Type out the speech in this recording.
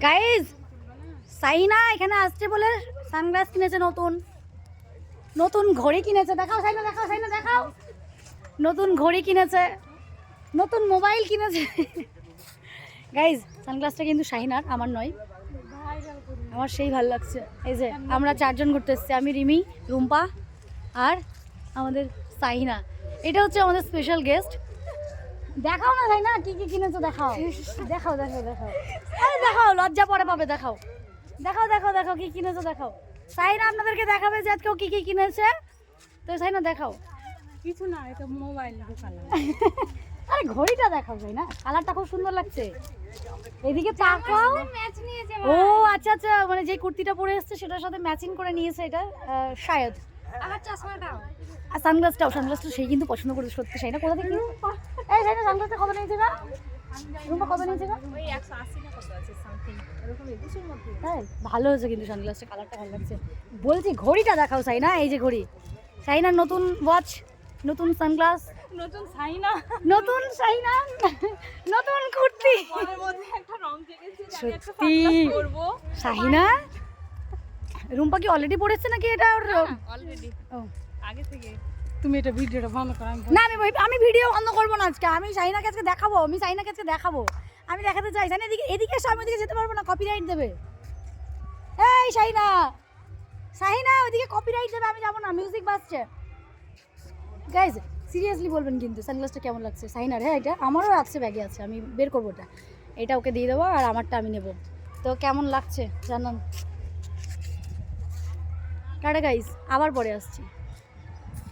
Guys Saina এখানে আসছে বলে সানগ্লাস কিনেছে, নতুন নতুন ঘড়ি কিনেছে। দেখাও সাইনা, দেখাও সাইনা, দেখাও। নতুন ঘড়ি কিনেছে, নতুন মোবাইল কিনেছে। গাইজ সানগ্লাসটা কিন্তু শাহিনার, আমার নয়। আমার সেই ভালো লাগছে। এই যে আমরা চারজন ঘুরতে এসেছি, আমি, রিমি, রুম্পা আর আমাদের সাইনা। এটা হচ্ছে আমাদের স্পেশাল গেস্ট। দেখাও না সাইনা কি কি কিনেছো, দেখাও দেখাও দেখাও দেখাও। আরে দেখাও, লজ্জা পরে পাবে। দেখাও দেখাও দেখাও দেখাও কি কিনেছো দেখাও। সাইনা আপনাদেরকে দেখাবে যে আজকেও কি কি কিনেছে। তো সাইনা দেখাও। কিছু না, এটা মোবাইল ঢোকালাম। আরে ঘড়িটা দেখাও সাইনা, কালারটা খুব সুন্দর লাগছে। এদিকে তাকাও। ও আচ্ছা আচ্ছা, মানে যে কুর্তিটা পরে এসেছে সেটার সাথে ম্যাচিং করে নিয়েছে এটা শায়দ। আমার চশমাটাও আর সানগ্লাসটাও, সানগ্লাসটা সেই কিন্তু পছন্দ করেছে সত্যি। সাইনা কোথা থেকে? এই সাইনা সানগ্লাসটা কত নিয়েছে গা? রুম্পা কত নিয়েছে গা? ওই 180 না কত আছে সামথিং এরকম 200 মধ্যে। হ্যাঁ ভালো হয়েছে কিন্তু সানগ্লাসটা, কালারটা ভালো লাগছে। বলছি ঘড়িটা দেখাও সাইনা। এই যে ঘড়ি, সাইনার নতুন ওয়াচ, নতুন সানগ্লাস, নতুন সাইনা, নতুন সাইনা, নতুন কুর্তি। মনের মধ্যে একটা রং জেগেছে যে আমি একটা সত্যি সানগ্লাস করব। সাহিনা। রুম্পা কি অলরেডি পড়েছে নাকি এটা ওর? অলরেডি ও আগে থেকে। তুমি এটা ভিডিওটা বন্ধ করো। না আমি ভিডিও বন্ধ করবো না আজকে। আমি সাইনাকে আজকে দেখাবো, আমি সাইনাকে আজকে দেখাবো। আমি দেখাতে চাই সাইনা এদিকে, এদিকে এসে আমি ওদিকে যেতে পারবো না, কপিরাইট দেবে। এই সাইনা, সাইনা ওইদিকে কপিরাইট দেবে, আমি যাবো না, মিউজিক বাজছে। গাইজ সিরিয়াসলি বলবেন কিন্তু সানগ্লাসটা কেমন লাগছে সাইনার? হ্যাঁ এটা আমারও আছে, ব্যাগে আছে, আমি বের করবো ওটা। এটা ওকে দিয়ে দেবো আর আমারটা আমি নেবো। তো কেমন লাগছে জানান। টাটা গাইজ, আবার পরে আসছি।